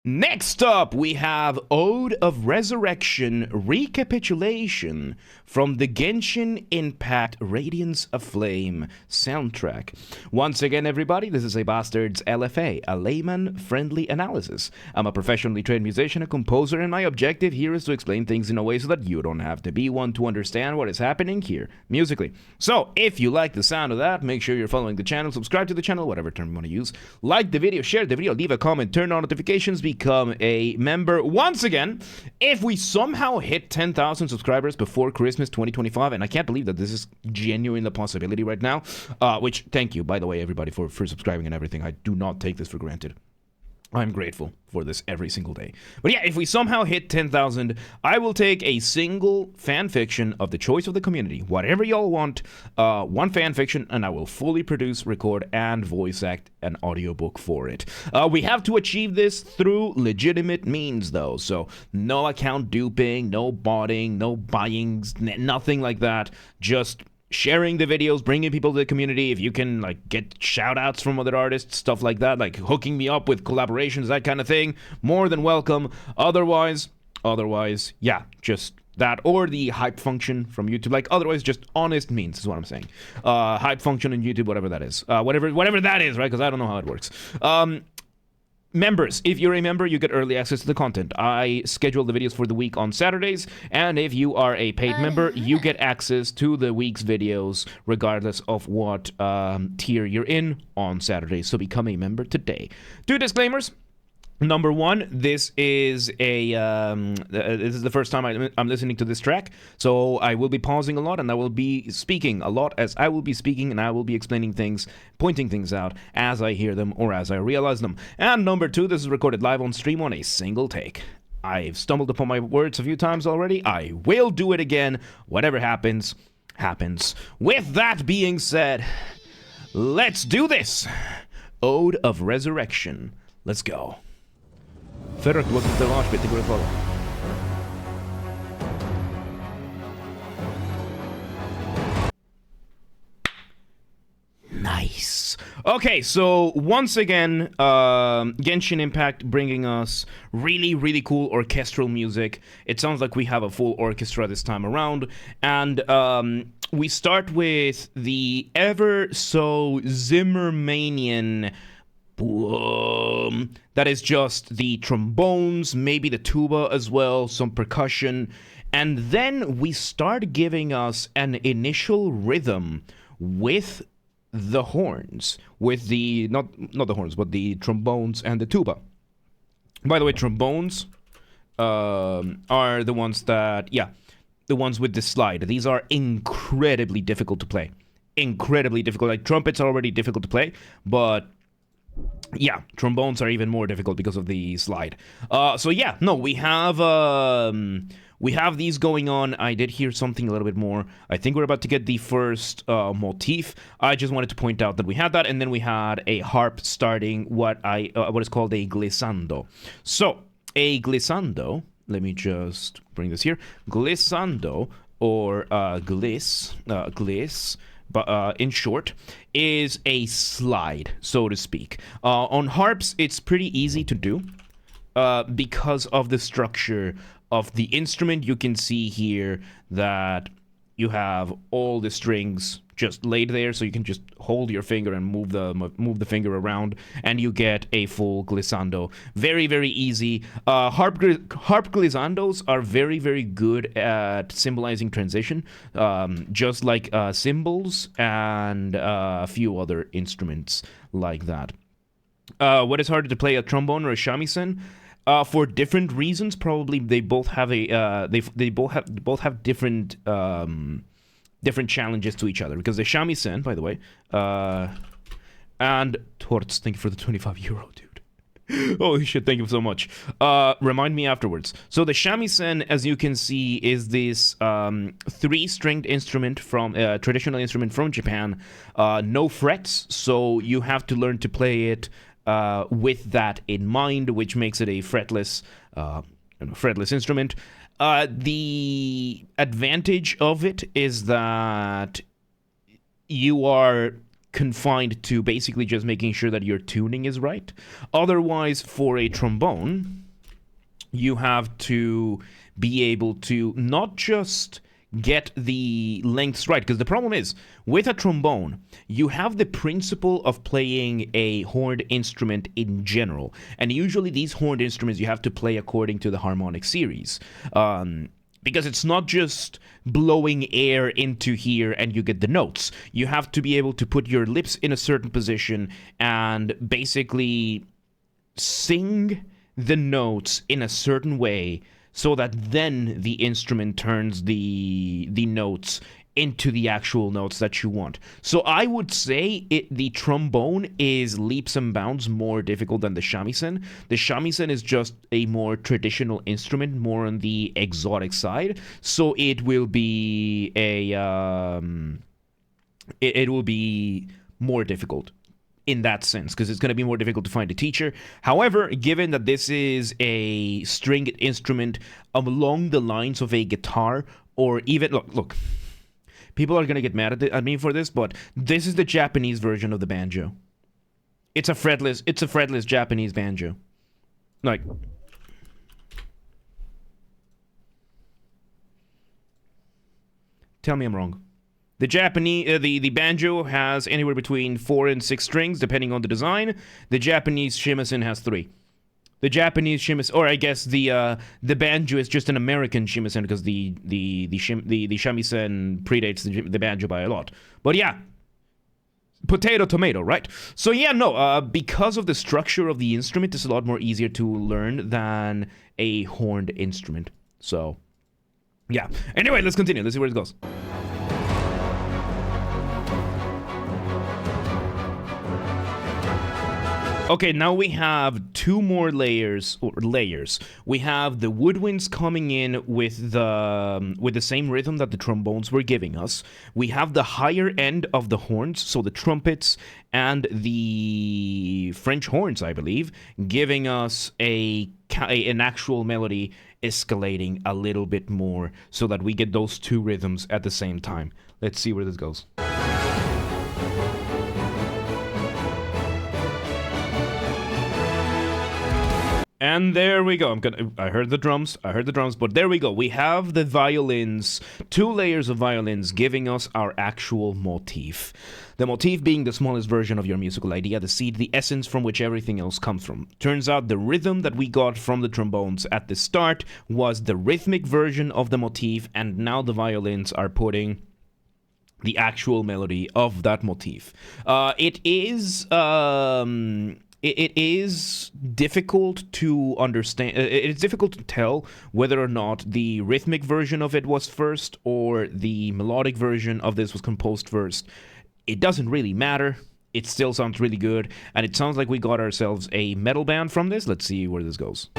Next up, we have Ode of Resurrection Recapitulation from the Genshin Impact Radiance of Flame soundtrack. Once again, everybody, this is a Basterd's LFA, a layman-friendly analysis. I'm a professionally trained musician, a composer, and my objective here is to explain things in a way so that you don't have to be one to understand what is happening here musically. So, if you like the sound of that, make sure you're following the channel, subscribe to the channel, whatever term you want to use, like the video, share the video, leave a comment, turn on notifications, become a member. Once again, if we somehow hit 10,000 subscribers before Christmas 2025, and I can't believe that this is genuinely a possibility right now, which, thank you, by the way, everybody, for subscribing and everything. I do not take this for granted. I'm grateful for this every single day. But yeah, if we somehow hit 10,000, I will take a single fan fiction of the choice of the community, whatever y'all want, one fan fiction, and I will fully produce, record, and voice act an audiobook for it. We have to achieve this through legitimate means, though, so no account duping, no botting, no buying, nothing like that. Just sharing the videos, bringing people to the community. If you can, like, get shout-outs from other artists, stuff like that, like hooking me up with collaborations, that kind of thing, more than welcome. Otherwise, yeah, just that, or the hype function from YouTube. Like, otherwise, just honest means is what I'm saying. Hype function in YouTube, whatever that is. Whatever that is, right? Because I don't know how it works. Members, if you're a member, you get early access to the content. I schedule the videos for the week on Saturdays, and if you are a paid member, you get access to the week's videos regardless of what tier you're in on Saturdays. So become a member today. 2 disclaimers. Number 1, this is the first time I'm listening to this track, so I will be pausing a lot, and I will be speaking a lot as I will be speaking, and I will be explaining things, pointing things out as I hear them or as I realize them. And number 2, this is recorded live on stream on a single take. I've stumbled upon my words a few times already. I will do it again. Whatever happens, happens. With that being said, let's do this. Ode of Resurrection. Let's go. Ferrek, welcome to the launch pit. Thank you for the follow. Nice. Okay, so once again, Genshin Impact bringing us really, really cool orchestral music. It sounds like we have a full orchestra this time around, and we start with the ever so Zimmermanian that is just the trombones, maybe the tuba as well, some percussion, and then we start giving us an initial rhythm with the horns, with the not the horns, but the trombones and the tuba. By the way, trombones are the ones that, yeah, the ones with the slide. These are incredibly difficult to play. Incredibly difficult. Like, trumpets are already difficult to play, but yeah, trombones are even more difficult because of the slide. So yeah, no, we have these going on. I did hear something a little bit more. I think we're about to get the first motif. I just wanted to point out that we had that, and then we had a harp starting what is called a glissando. So a glissando. Let me just bring this here. Glissando, or gliss. But in short, is a slide, so to speak. On harps, it's pretty easy to do because of the structure of the instrument. You can see here that you have all the strings just laid there, so you can just hold your finger and move the finger around, and you get a full glissando. Very, very easy. Harp glissandos are very, very good at symbolizing transition, just like cymbals and a few other instruments like that. What is harder to play, a trombone or a shamisen? For different reasons. Probably they both have a they both have different challenges to each other, because the shamisen, by the way, and Torts, thank you for the 25 euro, dude. Holy shit, thank you so much. Remind me afterwards. So the shamisen, as you can see, is this 3-stringed instrument from traditional instrument from Japan. No frets, so you have to learn to play it with that in mind, which makes it a fretless instrument. The advantage of it is that you are confined to basically just making sure that your tuning is right. Otherwise, for a trombone, you have to be able to not just get the lengths right, because the problem is with a trombone you have the principle of playing a horned instrument in general, and usually these horned instruments you have to play according to the harmonic series, because it's not just blowing air into here and you get the notes. You have to be able to put your lips in a certain position and basically sing the notes in a certain way so that then the instrument turns the notes into the actual notes that you want. So I would say the trombone is leaps and bounds more difficult than the shamisen. The shamisen is just a more traditional instrument, more on the exotic side. So it will be it will be more difficult in that sense, because it's going to be more difficult to find a teacher. However, given that this is a stringed instrument along the lines of a guitar, or even look, people are going to get mad at me for this, but this is the Japanese version of the banjo. It's a fretless Japanese banjo. Like, tell me I'm wrong. The the banjo has anywhere between 4 and 6 strings, depending on the design. The Japanese shamisen has 3. The Japanese shamisen, or I guess the banjo is just an American shamisen, because the shamisen predates the banjo by a lot. But yeah, potato tomato, right? So yeah, no, because of the structure of the instrument, it's a lot more easier to learn than a horned instrument. So yeah. Anyway, let's continue. Let's see where it goes. Okay, now we have 2 more layers. We have the woodwinds coming in with the same rhythm that the trombones were giving us. We have the higher end of the horns, so the trumpets and the French horns, I believe, giving us an actual melody escalating a little bit more, so that we get those 2 rhythms at the same time. Let's see where this goes. And there we go. I heard the drums, but there we go. We have the violins, 2 layers of violins giving us our actual motif. The motif being the smallest version of your musical idea, the seed, the essence from which everything else comes from. Turns out the rhythm that we got from the trombones at the start was the rhythmic version of the motif, and now the violins are putting the actual melody of that motif. It is difficult to understand. It's difficult to tell whether or not the rhythmic version of it was first or the melodic version of this was composed first. It doesn't really matter. It still sounds really good, and it sounds like we got ourselves a metal band from this. Let's see where this goes.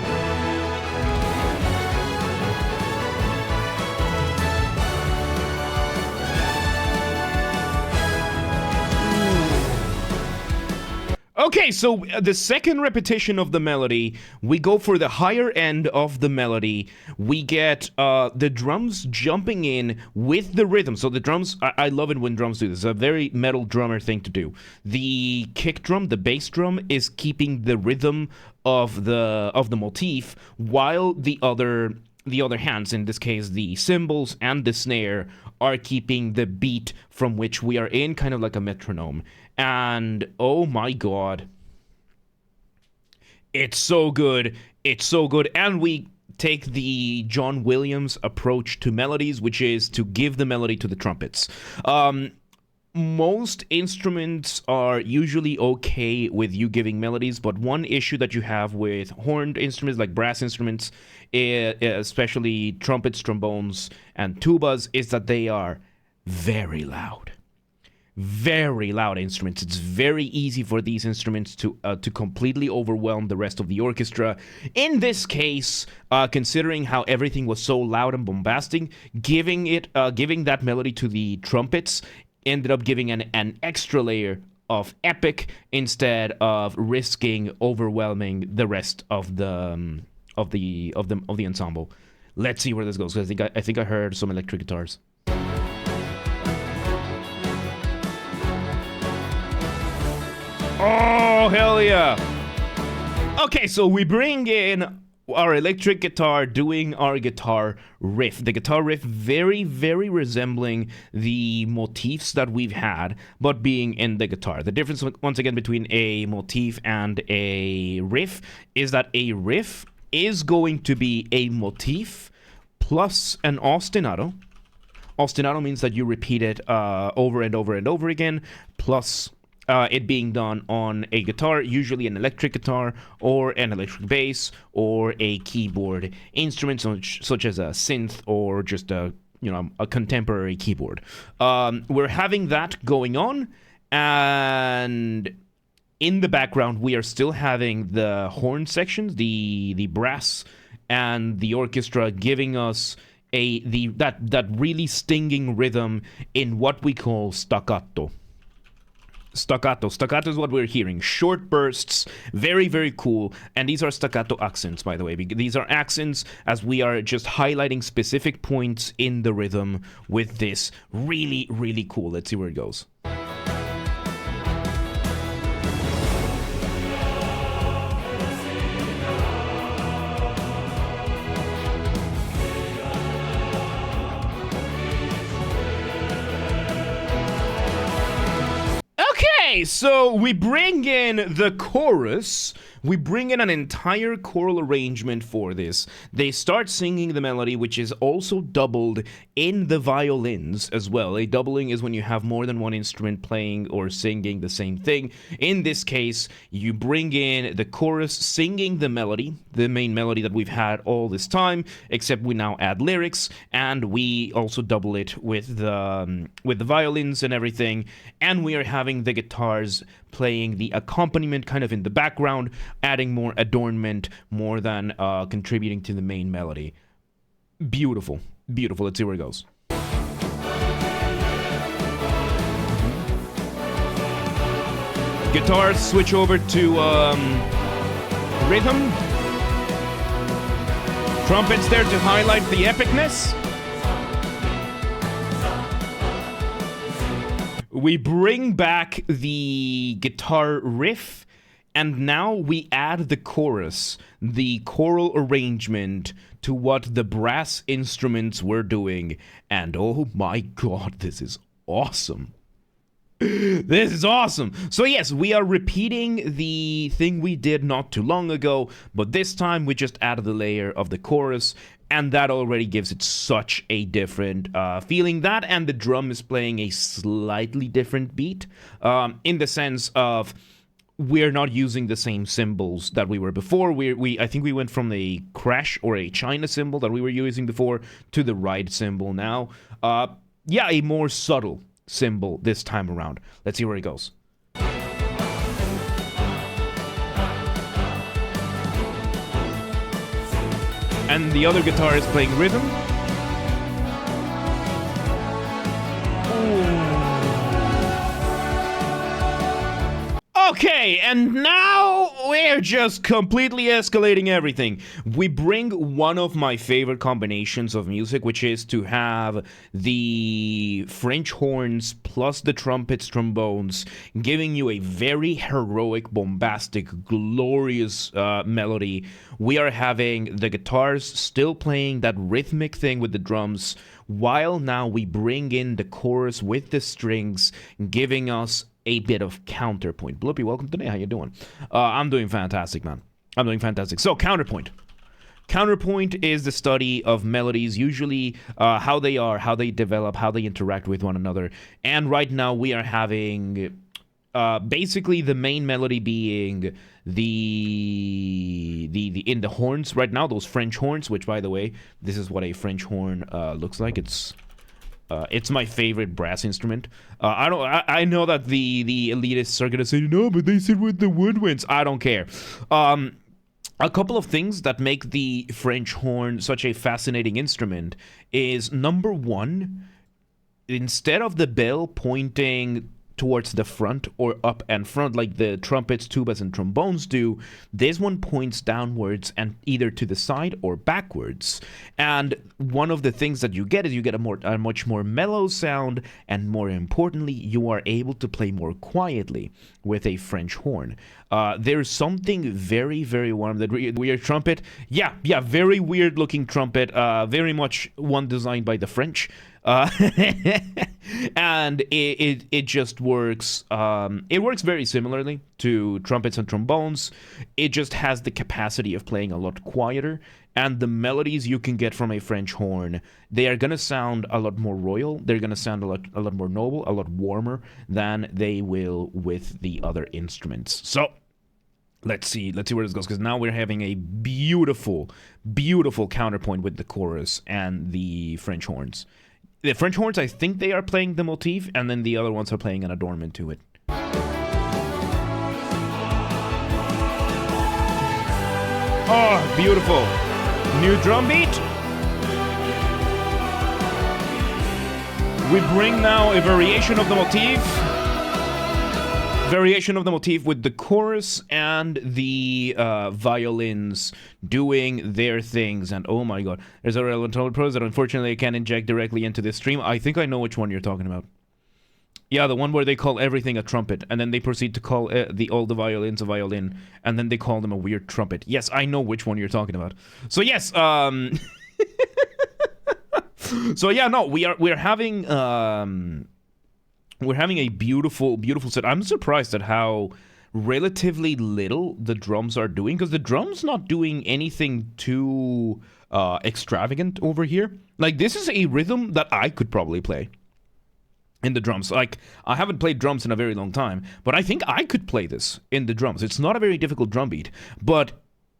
Okay, so the second repetition of the melody, we go for the higher end of the melody. We get the drums jumping in with the rhythm. So the drums, I love it when drums do this. It's a very metal drummer thing to do. The kick drum, the bass drum, is keeping the rhythm of the motif, while the other hands, in this case the cymbals and the snare, are keeping the beat from which we are in, kind of like a metronome. And oh my god, it's so good. It's so good. And we take the John Williams approach to melodies, which is to give the melody to the trumpets. Most instruments are usually okay with you giving melodies, but one issue that you have with horned instruments like brass instruments, especially trumpets, trombones, and tubas, is that they are very loud. Very loud instruments. It's very easy for these instruments to completely overwhelm the rest of the orchestra. In this case, considering how everything was so loud and bombastic, giving that melody to the trumpets ended up giving an extra layer of epic instead of risking overwhelming the rest of the ensemble. Let's see where this goes, because I think I heard some electric guitars. Oh, hell yeah. Okay, so we bring in our electric guitar doing our guitar riff. The guitar riff very, very resembling the motifs that we've had, but being in the guitar. The difference, once again, between a motif and a riff is that a riff is going to be a motif plus an ostinato. Ostinato means that you repeat it over and over and over again, plus it being done on a guitar, usually an electric guitar or an electric bass or a keyboard instrument such as a synth or just a contemporary keyboard. We're having that going on, and in the background we are still having the horn sections, the brass and the orchestra giving us that really stinging rhythm in what we call staccato. Staccato is what we're hearing. Short bursts, very, very cool. And these are staccato accents, by the way. These are accents as we are just highlighting specific points in the rhythm with this. Really, really cool. Let's see where it goes. So we bring in the chorus. We bring in an entire choral arrangement for this. They start singing the melody, which is also doubled in the violins as well. A doubling is when you have more than one instrument playing or singing the same thing. In this case, you bring in the chorus singing the melody, the main melody that we've had all this time, except we now add lyrics, and we also double it with the violins and everything, and we are having the guitars playing the accompaniment kind of in the background, adding more adornment more than contributing to the main melody. Beautiful. Beautiful. Let's see where it goes. Guitars switch over to rhythm. Trumpets there to highlight the epicness. We bring back the guitar riff, and now we add the chorus, the choral arrangement to what the brass instruments were doing. And oh my god, this is awesome. This is awesome. So yes, we are repeating the thing we did not too long ago, but this time we just added the layer of the chorus, and that already gives it such a different feeling. That and the drum is playing a slightly different beat, in the sense of we're not using the same cymbals that we were before. I think we went from a crash or a China cymbal that we were using before to the right cymbal now. Yeah, a more subtle cymbal this time around. Let's see where it goes. And the other guitar is playing rhythm. Okay, and now we're just completely escalating everything. We bring one of my favorite combinations of music, which is to have the French horns plus the trumpets, trombones, giving you a very heroic, bombastic, glorious melody. We are having the guitars still playing that rhythmic thing with the drums, while now we bring in the chorus with the strings, giving us a bit of counterpoint. Bloopy, welcome today. How you doing? I'm doing fantastic, man. I'm doing fantastic. So, counterpoint. Counterpoint is the study of melodies, usually how they are, how they develop, how they interact with one another. And right now we are having basically the main melody being the in the horns right now, those French horns, which, by the way, this is what a French horn looks like. It's my favorite brass instrument. I know that the elitists are gonna say no, but they sit with the woodwinds. I don't care. A couple of things that make the French horn such a fascinating instrument is, number one, instead of the bell pointing towards the front or up and front like the trumpets, tubas, and trombones do. This one points downwards and either to the side or backwards. And one of the things that you get is you get a much more mellow sound, and more importantly, you are able to play more quietly with a French horn. There's something very, very warm. That weird trumpet, yeah, very weird looking trumpet. Very much one designed by the French. And it just works. It works very similarly to trumpets and trombones. It just has the capacity of playing a lot quieter, and the melodies you can get from a French horn, they are gonna sound a lot more royal. They're gonna sound a lot more noble, a lot warmer than they will with the other instruments. So let's see where this goes, because now we're having a beautiful counterpoint with the chorus and the French horns. The French horns, I think they are playing the motif, and then the other ones are playing an adornment to it. Oh, beautiful. New drum beat. We bring now a variation of the motif. Variation of the motif with the chorus and the violins doing their things. And oh my god, there's a relevant prose that unfortunately I can't inject directly into this stream. I think I know which one you're talking about. Yeah, the one where they call everything a trumpet, and then they proceed to call all the violins a violin, and then they call them a weird trumpet. Yes, I know which one you're talking about. So yes, so yeah, no, we're having a beautiful set. I'm surprised at how relatively little the drums are doing, because the drums not doing anything too extravagant over here. Like, this is a rhythm that I could probably play in the drums. Like, I haven't played drums in a very long time, but I think I could play this in the drums. It's not a very difficult drum beat, but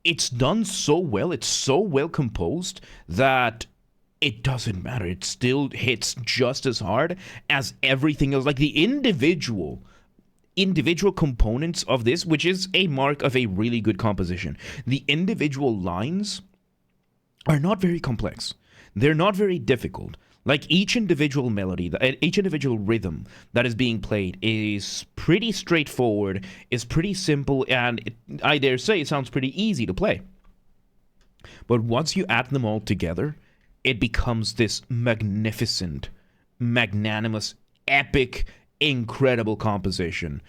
it's done so well, it's so well composed that it doesn't matter. It still hits just as hard as everything else. Like, the individual components of this, which is a mark of a really good composition. The individual lines are not very complex. They're not very difficult. Like, each individual melody, each individual rhythm that is being played is pretty straightforward, is pretty simple, and I dare say it sounds pretty easy to play. But once you add them all together, it becomes this magnificent, magnanimous, epic, incredible composition,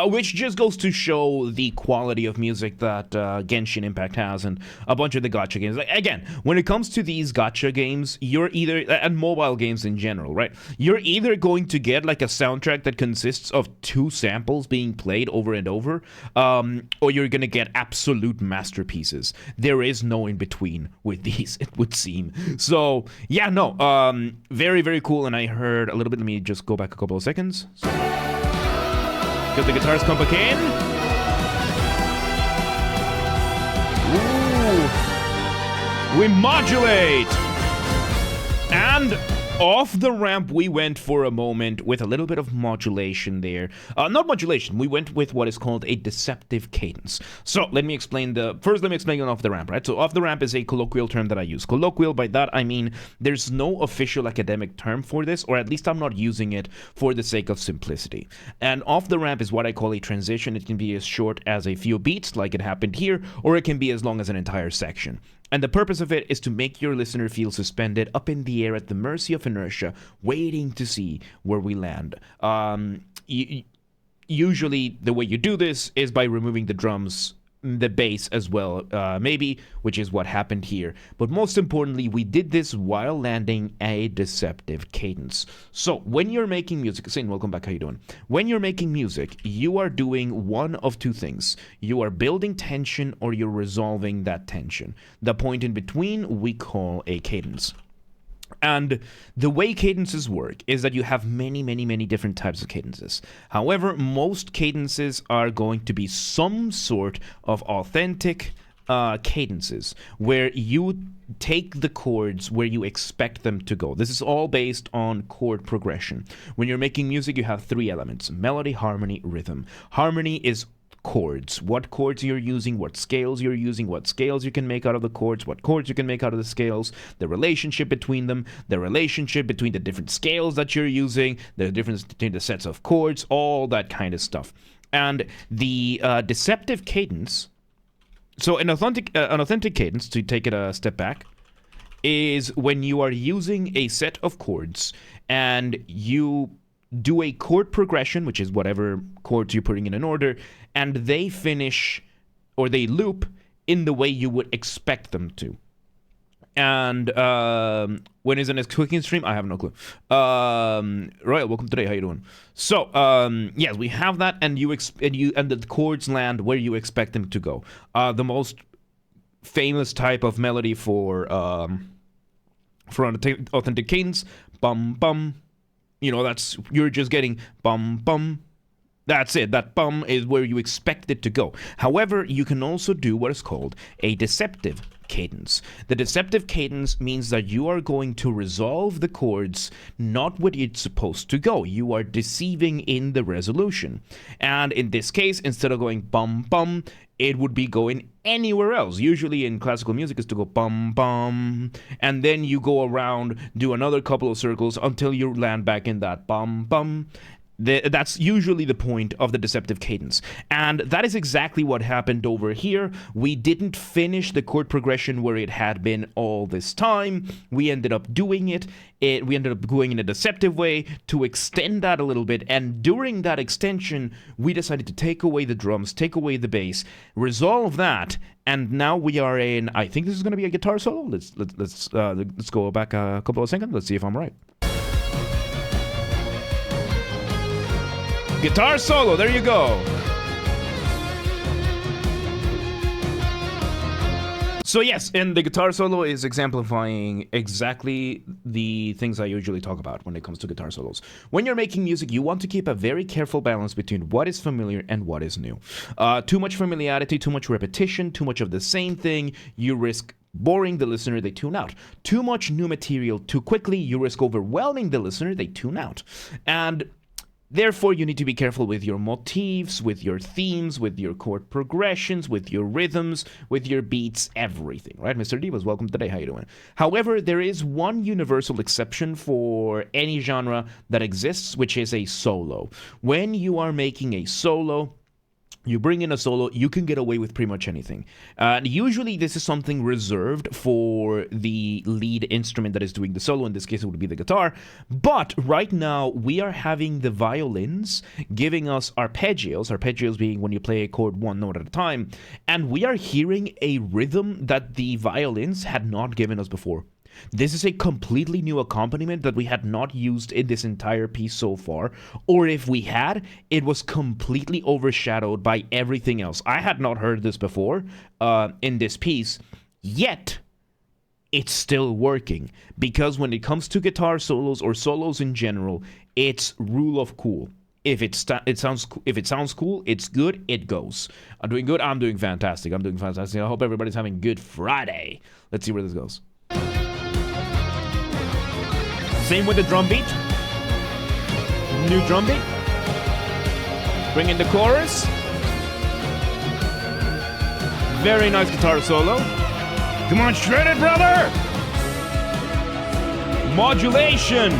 which just goes to show the quality of music that Genshin Impact has and a bunch of the gacha games. Like, again, when it comes to these gacha games, you're either, and mobile games in general, right? You're either going to get like a soundtrack that consists of 2 samples being played over and over, or you're gonna get absolute masterpieces. There is no in between with these, it would seem. So yeah, no, very, very cool. And I heard a little bit. Let me just go back a couple of seconds. Get the guitars come back in. Ooh. We modulate. And off the ramp we went for a moment with a little bit of modulation there. Not modulation, we went with what is called a deceptive cadence. So let me explain first let me explain off the ramp, right? So off the ramp is a colloquial term that I use. Colloquial, by that I mean there's no official academic term for this, or at least I'm not using it for the sake of simplicity. And off the ramp is what I call a transition. It can be as short as a few beats, like it happened here, or it can be as long as an entire section. And the purpose of it is to make your listener feel suspended up in the air at the mercy of inertia, waiting to see where we land. Usually the way you do this is by removing the drums, the bass as well, maybe, which is what happened here. But most importantly, we did this while landing a deceptive cadence. So when you're making music, Saint, welcome back, how you doing? When you're making music, you are doing one of 2 things. You are building tension, or you're resolving that tension. The point in between we call a cadence. And the way cadences work is that you have many, many, many different types of cadences. However, most cadences are going to be some sort of authentic cadences, where you take the chords where you expect them to go. This is all based on chord progression. When you're making music, you have 3 elements: melody, harmony, rhythm. Harmony is chords. What chords you're using, what scales you're using, what scales you can make out of the chords, what chords you can make out of the scales, the relationship between them, the relationship between the different scales that you're using, the difference between the sets of chords, all that kind of stuff. And the deceptive cadence, so an authentic cadence, to take it a step back, is when you are using a set of chords and you do a chord progression, which is whatever chords you're putting in an order, and they finish or they loop in the way you would expect them to. And when is the next cooking stream? I have no clue. Royal, welcome today. How you doing? So yes, we have that, and and the chords land where you expect them to go. The most famous type of melody for authentic cadence, bum bum. You know, you're just getting bum bum. That's it. That bum is where you expect it to go. However, you can also do what is called a deceptive cadence. The deceptive cadence means that you are going to resolve the chords not where it's supposed to go. You are deceiving in the resolution. And in this case, instead of going bum bum, it would be going anywhere else. Usually in classical music is to go bum bum, and then you go around, do another couple of circles until you land back in that bum bum. That's usually the point of the deceptive cadence. And that is exactly what happened over here. We didn't finish the chord progression where it had been all this time. We ended up doing it. We ended up going in a deceptive way to extend that a little bit. And during that extension, we decided to take away the drums, take away the bass, resolve that. And now we are in, I think this is going to be a guitar solo. Let's go back a couple of seconds. Let's see if I'm right. Guitar solo, there you go. So yes, and the guitar solo is exemplifying exactly the things I usually talk about when it comes to guitar solos. When you're making music, you want to keep a very careful balance between what is familiar and what is new. Too much familiarity, too much repetition, too much of the same thing, you risk boring the listener, they tune out. Too much new material too quickly, you risk overwhelming the listener, they tune out. And therefore, you need to be careful with your motifs, with your themes, with your chord progressions, with your rhythms, with your beats, everything, right? Mr. Divas, welcome today. How you doing? However, there is one universal exception for any genre that exists, which is a solo. When you are making a solo, you bring in a solo, you can get away with pretty much anything. Usually this is something reserved for the lead instrument that is doing the solo. In this case, it would be the guitar. But right now, we are having the violins giving us arpeggios being when you play a chord one note at a time. And we are hearing a rhythm that the violins had not given us before. This is a completely new accompaniment that we had not used in this entire piece so far, or if we had, it was completely overshadowed by everything else. I had not heard this before in this piece, yet it's still working, because when it comes to guitar solos or solos in general, it's rule of cool. If it sounds cool, it's good, it goes. I'm doing good, I'm doing fantastic. I hope everybody's having a good Friday. Let's see where this goes. Same with the drum beat. New drum beat. Bring in the chorus. Very nice guitar solo. Come on, shred it, brother! Modulation.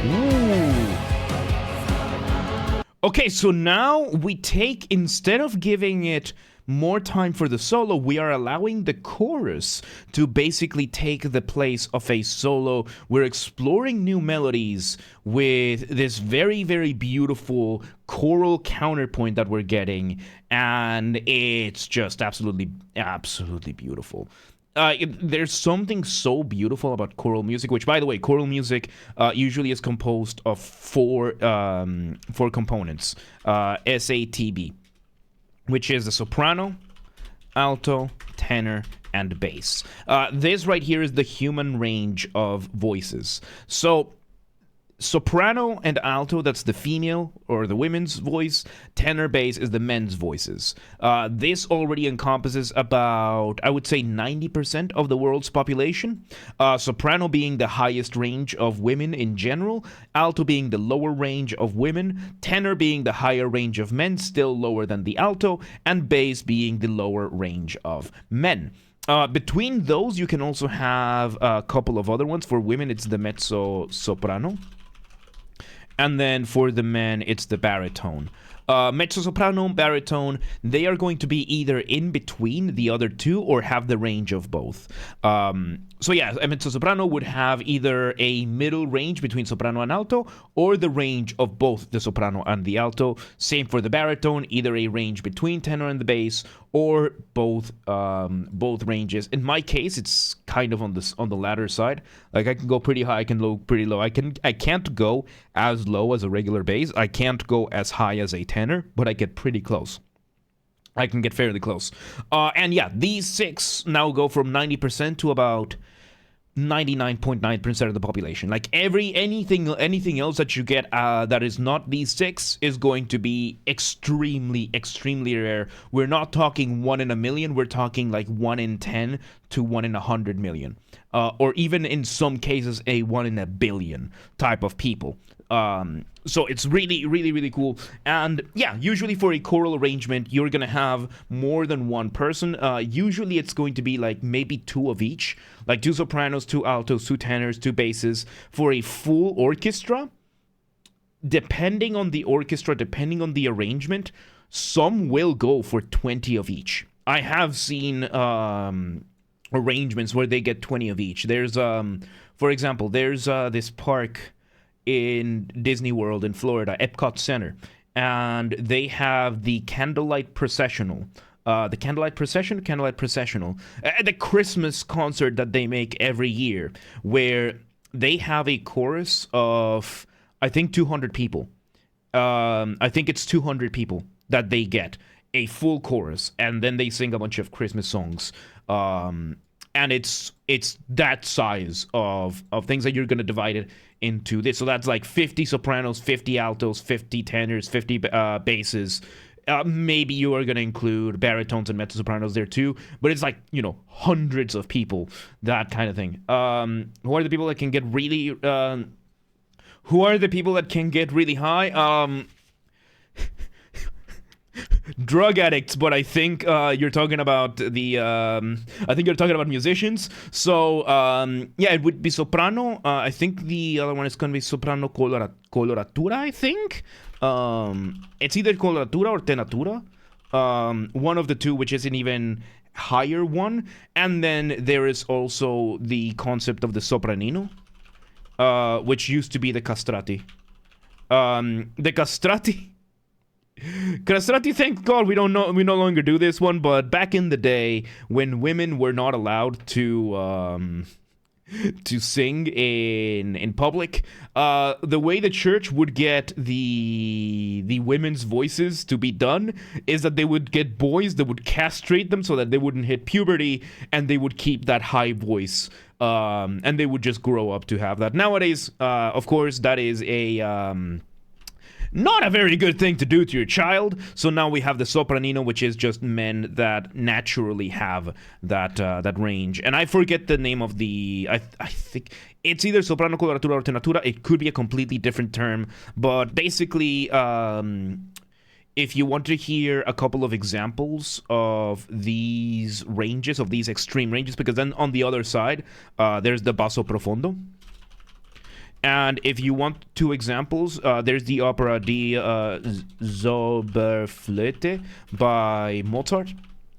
Ooh. Okay, so now we take, instead of giving it more time for the solo, we are allowing the chorus to basically take the place of a solo. We're exploring new melodies with this very, very beautiful choral counterpoint that we're getting, and it's just absolutely, absolutely beautiful. There's something so beautiful about choral music, which, by the way, choral music usually is composed of four components, SATB, which is the soprano, alto, tenor, and bass. This right here is the human range of voices. So soprano and alto, that's the female or the women's voice. Tenor, bass is the men's voices. This already encompasses about, I would say, 90% of the world's population. Soprano being the highest range of women in general, alto being the lower range of women, tenor being the higher range of men, still lower than the alto, and bass being the lower range of men. Between those, you can also have a couple of other ones. For women, it's the mezzo soprano. And then for the men, it's the baritone. Mezzo-soprano, baritone, they are going to be either in between the other two or have the range of both. So yeah, a mezzo-soprano would have either a middle range between soprano and alto or the range of both the soprano and the alto. Same for the baritone, either a range between tenor and the bass or both ranges. In my case, it's kind of on the latter side. Like I can go pretty high, I can go pretty low. I can't go as low as a regular bass. I can't go as high as a tenor, but I get pretty close. I can get fairly close. And yeah, these six now go from 90% to about 99.9% of the population. Like anything else that you get that is not these six is going to be extremely rare. We're not talking 1 in a million. We're talking like 1 in 10 to 1 in 100 million, or even in some cases a 1 in a billion type of people. So it's really cool. And yeah, usually for a choral arrangement, you're gonna have more than one person. Usually it's going to be like maybe 2 of each, like 2 sopranos, 2 altos, 2 tenors, 2 basses. For a full orchestra, depending on the orchestra, depending on the arrangement, some will go for 20 of each. I have seen arrangements where they get 20 of each. There's for example, there's this park in Disney World in Florida, Epcot Center, and they have the Candlelight Processional. The Candlelight Processional, the Christmas concert that they make every year, where they have a chorus of, I think, 200 people. I think it's 200 people that they get a full chorus, and then they sing a bunch of Christmas songs. And it's that size of things that you're going to divide it into this. So that's like 50 sopranos, 50 altos, 50 tenors, 50 basses. Maybe you are going to include baritones and mezzo-sopranos there too, but it's like, hundreds of people, that kind of thing. Who are the people that can get really high? Drug addicts, but I think you're talking about musicians. So yeah, it would be soprano. I think the other one is going to be soprano coloratura, I think. It's either coloratura or tenatura. One of the two, which is an even higher one. And then there is also the concept of the sopranino, which used to be the castrati. Castrati, thank God we no longer do this one, but back in the day when women were not allowed to sing in public, the way the church would get the women's voices to be done is that they would get boys that would castrate them so that they wouldn't hit puberty, and they would keep that high voice, and they would just grow up to have that. Nowadays, of course, that is not a very good thing to do to your child. So now we have the sopranino, which is just men that naturally have that range. And I forget the name of the. I think it's either soprano, coloratura, or tenatura. It could be a completely different term, but basically, if you want to hear a couple of examples of these ranges, of these extreme ranges, because then on the other side, there's the basso profondo. And if you want 2 examples, there's the opera Die Zauberflöte by Mozart.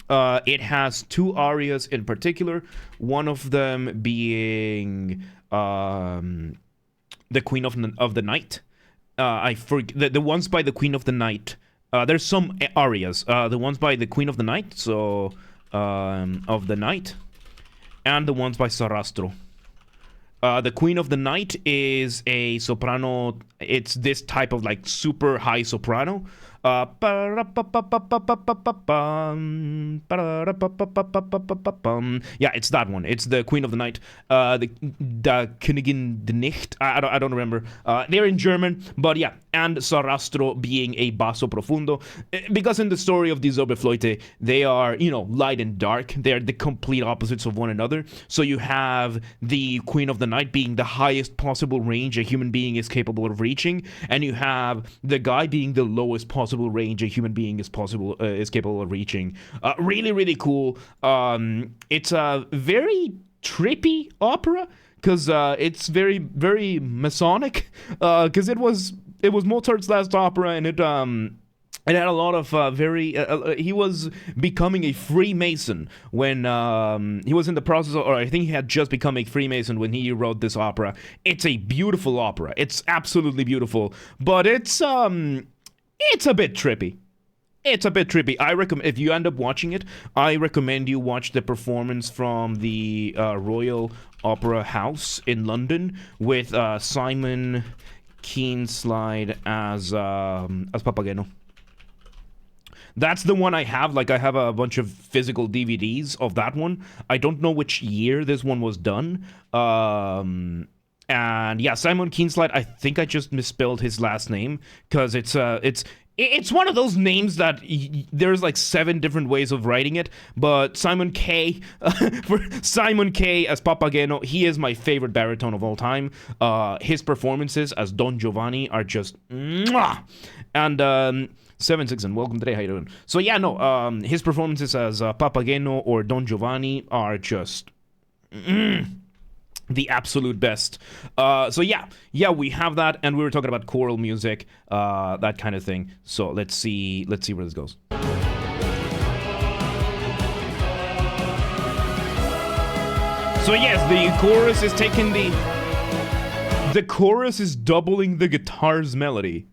It has 2 arias in particular, one of them being the Queen of the Night. I forget the ones by the Queen of the Night. There's some arias. The ones by the Queen of the Night, so of the Night, and the ones by Sarastro. The Queen of the Night is a soprano. It's this type of like super high soprano. Yeah, it's that one. It's the Queen of the Night. The Königin der Nacht. I don't remember. They're in German, but yeah. And Sarastro being a basso profundo, because in the story of Die Zauberflöte, they are, light and dark. They're the complete opposites of one another. So you have the Queen of the Night being the highest possible range a human being is capable of reaching, and you have the guy being the lowest possible range a human being is capable of reaching. Really, really cool. It's a very trippy opera because it's very, very Masonic. Because it was Mozart's last opera, and it had a lot of he was becoming a Freemason when he was in the process of, or I think he had just become a Freemason when he wrote this opera. It's a beautiful opera. It's absolutely beautiful, but it's a bit trippy. It's a bit trippy. I recommend, if you end up watching it, I recommend you watch the performance from the Royal Opera House in London with Simon Keenslide as Papageno. That's the one I have. Like, I have a bunch of physical DVDs of that one. I don't know which year this one was done. And yeah, Simon Keenslide, I think I just misspelled his last name because it's one of those names that there's like 7 different ways of writing it, but Simon K, for Simon K as Papageno, he is my favorite baritone of all time. His performances as Don Giovanni are just mwah! And 76 and welcome today, how you doing? So yeah, no, his performances as Papageno or Don Giovanni are just the absolute best. So yeah, we have that, and we were talking about choral music, that kind of thing. So let's see where this goes. So yes, the chorus is taking the chorus is doubling the guitar's melody.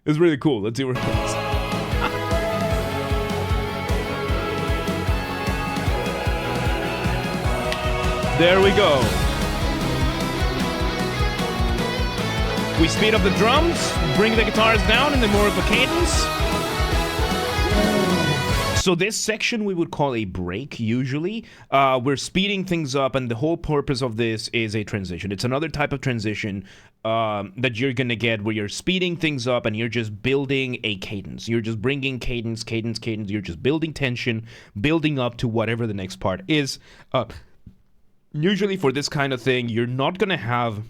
It's really cool. Let's see where it goes. There we go. We speed up the drums, bring the guitars down, and then more of a cadence. So this section we would call a break, usually. We're speeding things up, and the whole purpose of this is a transition. It's another type of transition that you're going to get where you're speeding things up and you're just building a cadence. You're just bringing cadence. You're just building tension, building up to whatever the next part is. Usually for this kind of thing, you're not going to have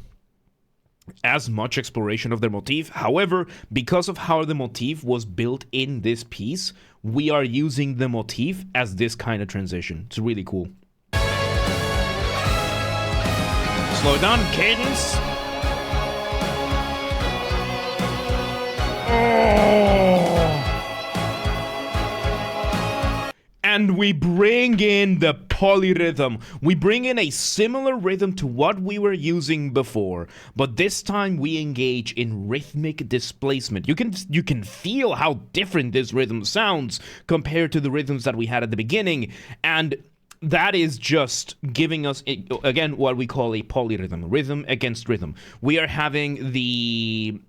as much exploration of the motif. However, because of how the motif was built in this piece, we are using the motif as this kind of transition. It's really cool. Slow down, cadence. And we bring in the polyrhythm. We bring in a similar rhythm to what we were using before, but this time we engage in rhythmic displacement. You can feel how different this rhythm sounds compared to the rhythms that we had at the beginning, and that is just giving us, again, what we call a polyrhythm, rhythm against rhythm. We are having the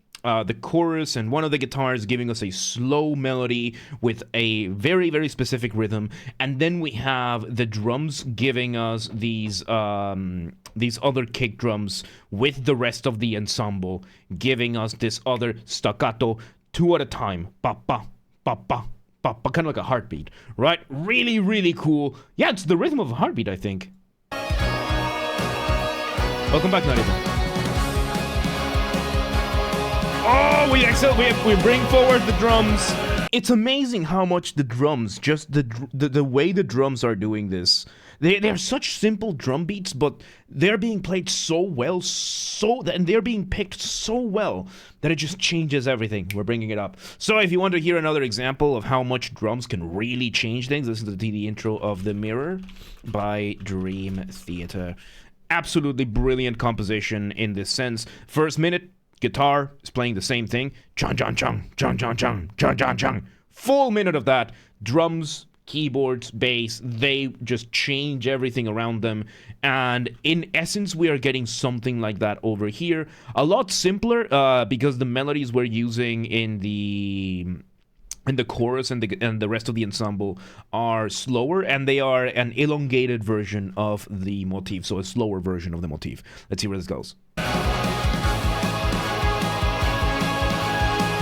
chorus and one of the guitars giving us a slow melody with a very, very specific rhythm, and then we have the drums giving us these other kick drums with the rest of the ensemble giving us this other staccato 2 at a time, pa pa pa pa pa pa, kind of like a heartbeat, right? Really, really cool. Yeah, it's the rhythm of a heartbeat, I think. Welcome back, Narita. Oh, we bring forward the drums. It's amazing how much the drums, just the way the drums are doing this. They're such simple drum beats, but they're being played so well, and they're being picked so well that it just changes everything. We're bringing it up. So if you want to hear another example of how much drums can really change things, listen to the intro of The Mirror by Dream Theater. Absolutely brilliant composition in this sense. First minute, guitar is playing the same thing. Chang, chang, chang, chang, chang, chang, chang, chang, chang. Full minute of that. Drums, keyboards, bass, they just change everything around them. And in essence, we are getting something like that over here. A lot simpler because the melodies we're using in the and the chorus and the rest of the ensemble are slower, and they are an elongated version of the motif, so a slower version of the motif. Let's see where this goes.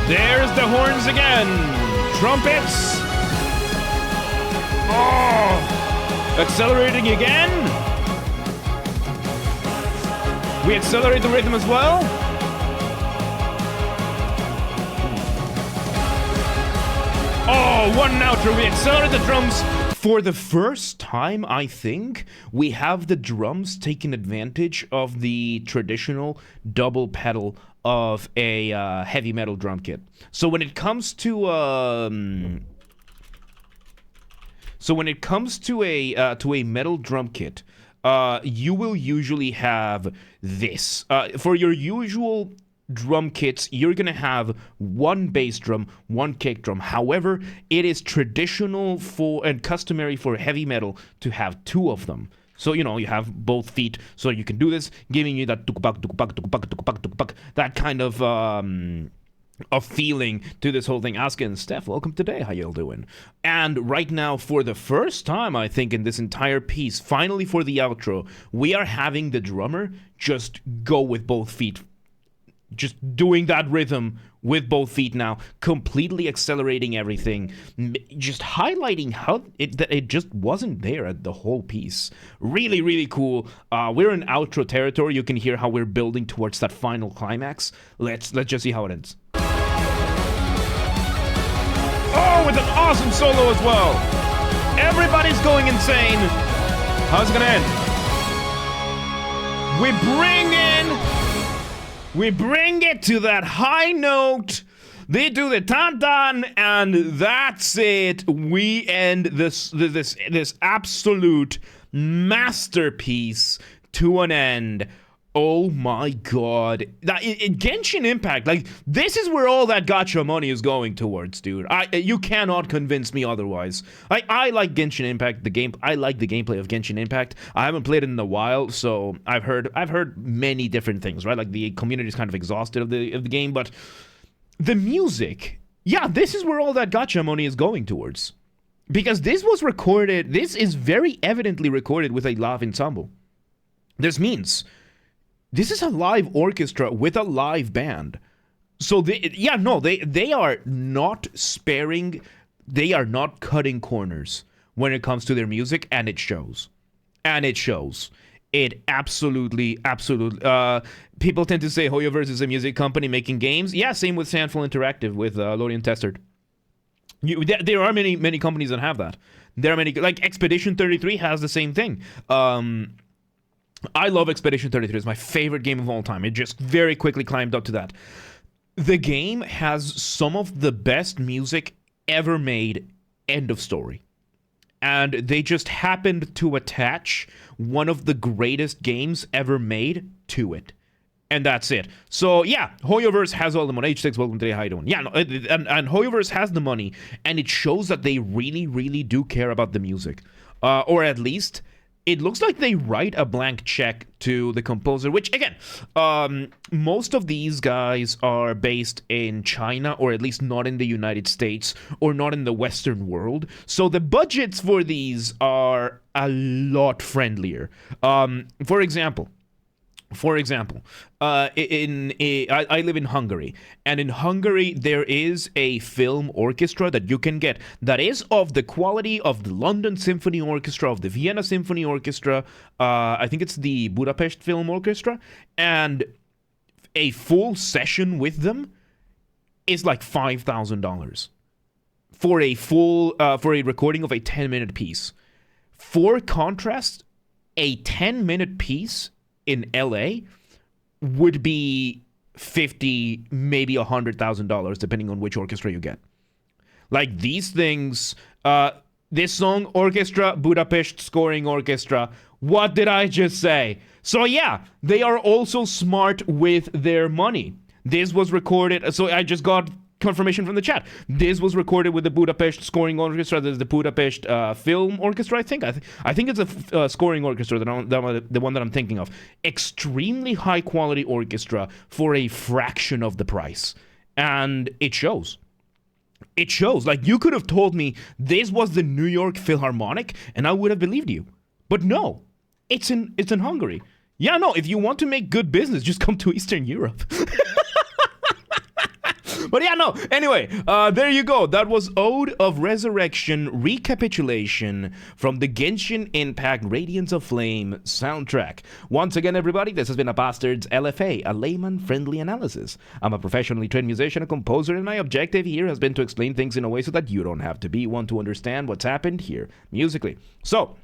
There's the horns again. Trumpets. Oh, accelerating again. We accelerate the rhythm as well. Oh, what an outro. We accelerate the drums. For the first time, I think, we have the drums taking advantage of the traditional double pedal of a heavy metal drum kit. So when it comes to a metal drum kit, you will usually have this. For your usual drum kits, you're gonna have one bass drum, one kick drum. However, it is traditional for and customary for heavy metal to have two of them. So, you know, you have both feet, so you can do this, giving you that that kind of a feeling to this whole thing. Asuka and Steph, welcome today. How y'all doing? And right now, for the first time, I think, in this entire piece, finally for the outro, we are having the drummer just go with both feet. Just doing that rhythm with both feet now, completely accelerating everything, just highlighting how it just wasn't there at the whole piece. Really, really cool. We're in outro territory. You can hear how we're building towards that final climax. Let's just see how it ends. Oh, with an awesome solo as well. Everybody's going insane. How's it gonna end? We bring it to that high note. They do the tan-tan, and that's it. We end this absolute masterpiece to an end. Oh my god. Genshin Impact, like, this is where all that gacha money is going towards, dude. You cannot convince me otherwise. I like Genshin Impact, I like the gameplay of Genshin Impact. I haven't played it in a while, so I've heard many different things, right? Like, the community is kind of exhausted of the game, but the music, yeah, this is where all that gacha money is going towards. Because this is very evidently recorded with a live ensemble. This means this is a live orchestra with a live band. So they are not sparing, they are not cutting corners when it comes to their music, and it shows. It absolutely. People tend to say Hoyoverse is a music company making games. Yeah, same with Sandful Interactive with Lodi and Testard. There are many companies that have that. There are many, like Expedition 33 has the same thing. I love Expedition 33. It's my favorite game of all time. It just very quickly climbed up to that. The game has some of the best music ever made, end of story. And they just happened to attach one of the greatest games ever made to it. And that's it. So, yeah, Hoyoverse has all the money. H6, welcome today. How you doing? Yeah, no, and Hoyoverse has the money, and it shows that they really, really do care about the music. Or at least it looks like they write a blank check to the composer, which, again, most of these guys are based in China, or at least not in the United States, or not in the Western world. So the budgets for these are a lot friendlier. For example, I live in Hungary, and in Hungary there is a film orchestra that you can get that is of the quality of the London Symphony Orchestra, of the Vienna Symphony Orchestra. I think it's the Budapest Film Orchestra, and a full session with them is like $5,000 for a recording of a 10-minute piece. For contrast, a 10-minute piece in LA would be $50,000, maybe $100,000, depending on which orchestra you get. Like, these things, this song, orchestra, Budapest Scoring Orchestra. What did I just say? So yeah, they are also smart with their money. This was recorded, so I just got confirmation from the chat. This was recorded with the Budapest Scoring Orchestra. There's the Budapest Film Orchestra, I think. I think it's a scoring orchestra, the one that I'm thinking of. Extremely high quality orchestra for a fraction of the price. And it shows. it shows. Like, you could have told me this was the New York Philharmonic, and I would have believed you. But no, it's in Hungary. Yeah, no, if you want to make good business, just come to Eastern Europe. But yeah, no. Anyway, there you go. That was Ode of Resurrection Recapitulation from the Genshin Impact Radiance of Flame soundtrack. Once again, everybody, this has been a Basterd's LFA, a layman-friendly analysis. I'm a professionally trained musician and composer, and my objective here has been to explain things in a way so that you don't have to be one to understand what's happened here musically. So,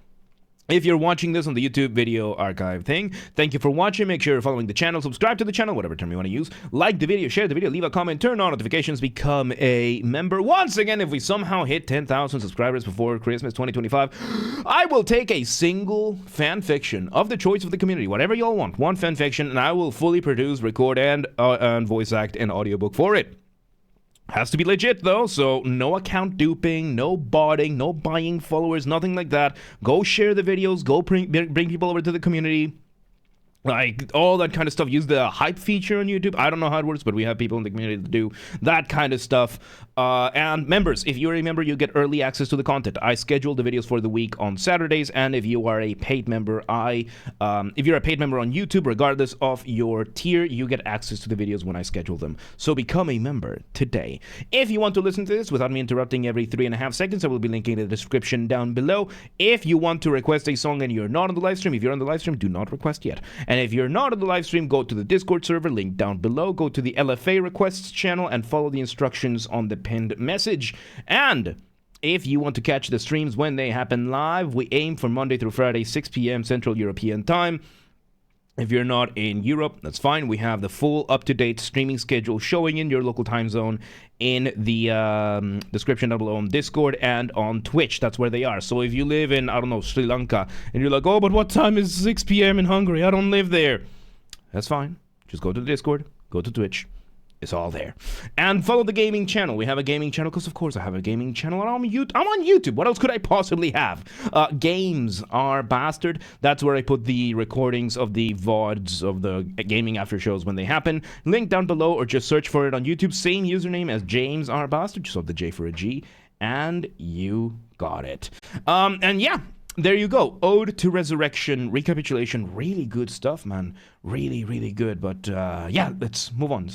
if you're watching this on the YouTube video archive thing, thank you for watching. Make sure you're following the channel, subscribe to the channel, whatever term you want to use. Like the video, share the video, leave a comment, turn on notifications, become a member. Once again, if we somehow hit 10,000 subscribers before Christmas 2025, I will take a single fan fiction of the choice of the community, whatever y'all want, one fan fiction, and I will fully produce, record, and voice act an audiobook for it. Has to be legit though, so no account duping, no botting, no buying followers, nothing like that. Go share the videos, go bring people over to the community. Like, all that kind of stuff. Use the hype feature on YouTube. I don't know how it works, but we have people in the community that do that kind of stuff. And members, if you're a member, you get early access to the content. I schedule the videos for the week on Saturdays, and if you are a paid member, if you're a paid member on YouTube, regardless of your tier, you get access to the videos when I schedule them. So become a member today. If you want to listen to this without me interrupting every 3.5 seconds, I will be linking in the description down below. If you want to request a song and you're not on the live stream, if you're on the live stream, do not request yet. And if you're not on the live stream, go to the Discord server, link down below, go to the LFA requests channel, and follow the instructions on the pinned message. And if you want to catch the streams when they happen live, we aim for Monday through Friday, 6 p.m. Central European Time. If you're not in Europe, that's fine. We have the full up-to-date streaming schedule showing in your local time zone in the description down below on Discord and on Twitch. That's where they are. So if you live in, I don't know, Sri Lanka, and you're like, oh, but what time is 6 p.m. in Hungary? I don't live there. That's fine. Just go to the Discord, go to Twitch. It's all there. And follow the gaming channel. We have a gaming channel because, of course, I have a gaming channel. And I'm on YouTube. What else could I possibly have? Games are Basterd. That's where I put the recordings of the VODs of the gaming after shows when they happen. Link down below, or just search for it on YouTube. Same username as James R. Basterd. Just have the J for a G. And you got it. And yeah. There you go. Ode to Resurrection, Recapitulation. Really good stuff, man. Really, really good. But yeah, let's move on.